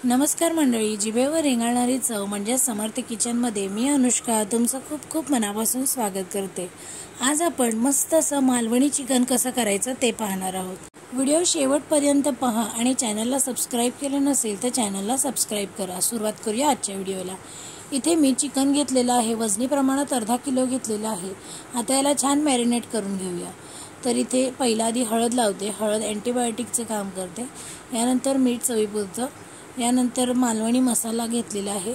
नमस्कार मंडळी, जिभेवर रेंगाळणारी चव म्हणजे समर्थ किचनमध्ये मी अनुष्का तुमचं खूप खूप मनापासून स्वागत करते। आज आपण मस्त असं मालवणी चिकन कसं करायचं ते पाहणार आहोत। व्हिडिओ शेवटपर्यंत पहा आणि चॅनलला सबस्क्राईब केलं नसेल तर चॅनलला सबस्क्राईब करा। सुरुवात करूया आजच्या व्हिडिओला। इथे मी चिकन घेतलेलं आहे, वजनी प्रमाणात अर्धा किलो घेतलेलं आहे। आता याला छान मॅरिनेट करून घेऊया। तर इथे पहिला आधी हळद लावते। हळद अँटीबायोटिकचं काम करते। यानंतर मीठ चवीपुरतं, यानंतर मालवणी मसाला घेतलेला आहे।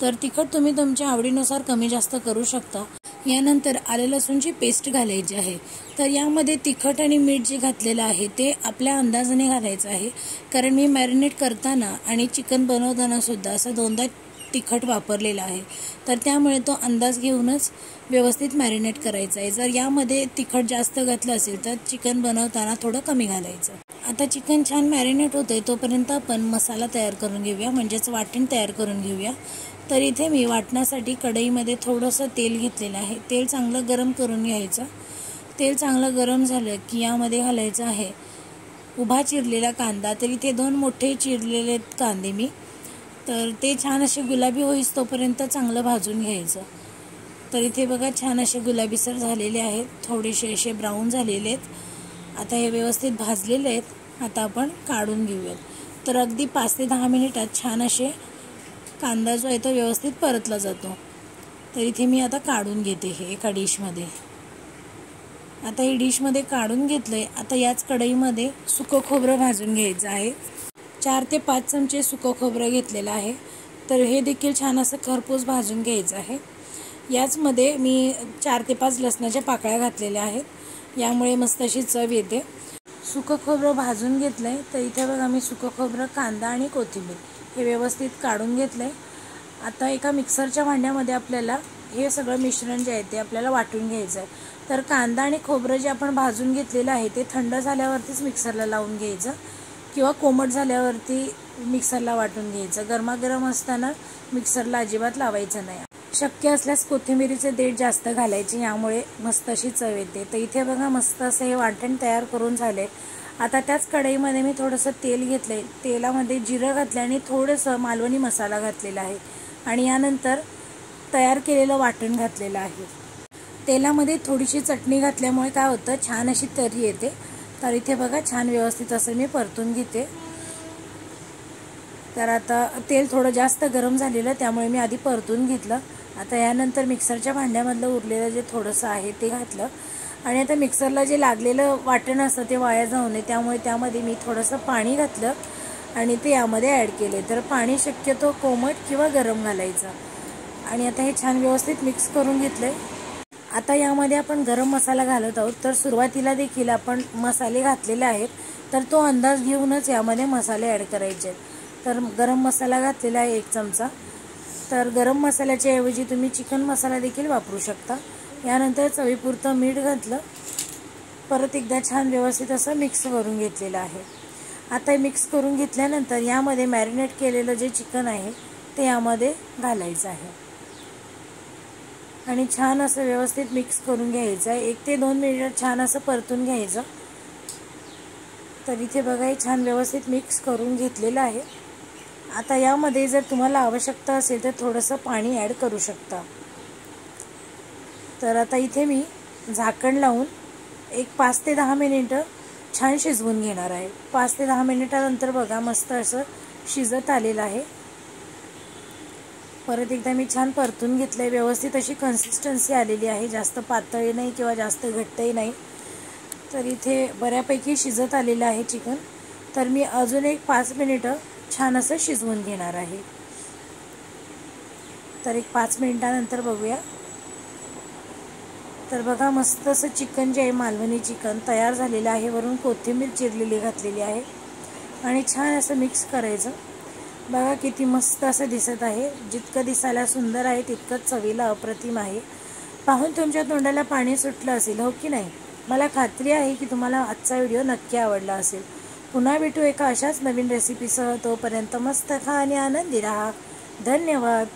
तर तिखट तुम्ही तुमच्या आवडीनुसार कमी जास्त करू शकता। यानंतर आले लसूणची पेस्ट घालायची आहे। तर यामध्ये तिखट आणि मीठ जे घातलेलं आहे ते आपल्या अंदाजाने घालायचं आहे, कारण मी मॅरिनेट करताना आणि चिकन बनवताना सुद्धा असं दोनदा तिखट वापरलेला आहे। तर त्यामुळे तो अंदाज घेऊनच व्यवस्थित मॅरिनेट करायचं आहे। जर यामध्ये तिखट जास्त घातलं असेल तर चिकन बनवताना थोडं कमी घालायचं। आता चिकन छान मॅरिनेट होते तोपर्यंत आपण मसाला तयार करून घेऊया, म्हणजेच वाटण तयार करून घेऊया। तर इथे मी वाटण्यासाठी कढईमध्ये थोडंसं तेल घेतलेलं आहे। तेल चांगलं गरम करून घ्यायचं। तेल चांगलं गरम झालं की यामध्ये घालायचं आहे उभा चिरलेला कांदा। तर इथे 2 मोठे चिरलेले कांदे मी, तर ते छान असे गुलाबी होईस तोपर्यंत चांगलं भाजून घ्यायचं। तर इथे बघा छान असे गुलाबीसर झालेले आहेत, थोडेसे असे ब्राऊन झालेले आहेत। आता हे व्यवस्थित भाजलेले आहेत। आता आपण काढून घेऊयात। तर अगदी 5 ते 10 मिनिटात छान असे कांदा जो आहे तो व्यवस्थित परतला जातो। तर इथे मी आता काढून घेते हे एका डिशमध्ये। आता ही डिशमध्ये काढून घेतलंय। आता याच कढईमध्ये सुकं खोबरं भाजून घ्यायचं आहे। 4 ते 5 चमचे सुकं खोबरं घेतलेलं आहे। तर हे देखील छान असं खरपूस भाजून घ्यायचं आहे। याचमध्ये मी 4 ते 5 लसणाच्या पाकळ्या घातलेल्या आहेत, यामुळे मस्त अशी चव येते। सुकं खोबरं भाजून घेतलंय। तर इथे बघा मी सुकं खोबरं, कांदा आणि कोथिंबीर हे व्यवस्थित काढून घेतलंय। आता एका मिक्सरच्या भांड्यामध्ये आपल्याला हे सगळं मिश्रण जे आहे ते आपल्याला वाटून घ्यायचं आहे। तर कांदा आणि खोबरं जे आपण भाजून घेतलेलं आहे ते थंड झाल्यावरतीच मिक्सरला लावून घ्यायचं, किंवा कोमट झाल्यावरती मिक्सरला वाटून घ्यायचं। गरमागरम असताना मिक्सरला अजिबात लावायचं नाही। शक्य असल्यास कोथिंबीरीचे देठ जास्त घालायचे, यामुळे मस्त अशी चव येते। तर इथे बघा मस्त असं हे वाटण तयार करून झाले। आता त्याच कढईमध्ये मी थोडंसं तेल घेतलंय। तेलामध्ये जिरं घातलं आणि थोडंसं मालवणी मसाला घातलेला आहे, आणि यानंतर तयार केलेलं वाटण घातलेलं आहे। तेलामध्ये थोडीशी चटणी घातल्यामुळे काय होतं, छान अशी तरी येते। तर इथे बघा छान व्यवस्थित असं मी परतून घेते। तर आता तेल थोडं जास्त गरम झालेलं, त्यामुळे मी आधी परतून घेतलं। आता यानंतर मिक्सरच्या भांड्यामधलं उरलेलं जे थोडंसं आहे ते घातलं, आणि आता मिक्सरला जे लागलेलं वाटण असतं ते वाया जाऊ नये त्यामुळे त्यामध्ये मी थोडंसं पाणी घातलं आणि ते यामध्ये ॲड केले। तर पाणी शक्यतो कोमट किंवा गरम घालायचं, आणि आता हे छान व्यवस्थित मिक्स करून घेतलंय। आता यामध्ये आपण गरम मसाला घालत आहोत। तर सुरुवातीला देखील आपण मसाले घातलेले आहेत, तर तो अंदाज घेऊनच यामध्ये मसाले ॲड करायचे आहेत। तर गरम मसाला घातलेला आहे 1 चमचा। तर गरम मसाल्याच्या ऐवजी तुम्ही चिकन मसाला देखील वापरू शकता। यानंतर चवीपुरतं मीठ घातलं। परत एकदा छान व्यवस्थित असं मिक्स करून घेतलेलं आहे। आता मिक्स करून घेतल्यानंतर यामध्ये मॅरिनेट केलेलं जे चिकन आहे ते यामध्ये घालायचं आहे, आणि छान असं व्यवस्थित मिक्स करून घ्यायचं आहे। 1 ते 2 मिनिट छान असं परतून घ्यायचं। तर इथे बघा हे छान व्यवस्थित मिक्स करून घेतलेलं आहे। आता यामध्ये जर तुम्हाला आवश्यकता असेल तर थोडंसं पाणी ॲड करू शकता। तर आता इथे मी झाकण लावून एक 5 ते 10 मिनिटं छान शिजवून घेणार आहे। 5 ते 10 मिनिटानंतर बघा मस्त असं शिजत आलेलं आहे। परत एकदा मी छान परतून घेतलंय। व्यवस्थित अशी कन्सिस्टन्सी आलेली आहे, जास्त पातळही नाही किंवा जास्त घट्टही नाही। तर इथे बऱ्यापैकी शिजत आलेलं आहे चिकन। तर मी अजून एक 5 मिनिटं छान असं शिजवून घेणार आहे। तर एक 5 मिनिटानंतर बघूया। तर बघा मस्त असं चिकन जे आहे मालवणी चिकन तयार झालेलं आहे। वरून कोथिंबीर चिरलेली घातलेली आहे, आणि छान असं मिक्स करायचं। बघा किती मस्त असं दिसत आहे। जितकं दिसायला सुंदर आहे तितकंच चवीला अप्रतिम आहे। पाहून तुमच्या तोंडाला पाणी सुटलं असेल, हो की नाही? मला खात्री आहे की तुम्हाला आजचा व्हिडिओ नक्की आवडला असेल। पुन्हा भेटू एका अशाच नवीन रेसिपीसह। तोपर्यंत मस्त खा आणि आनंदी राहा। धन्यवाद।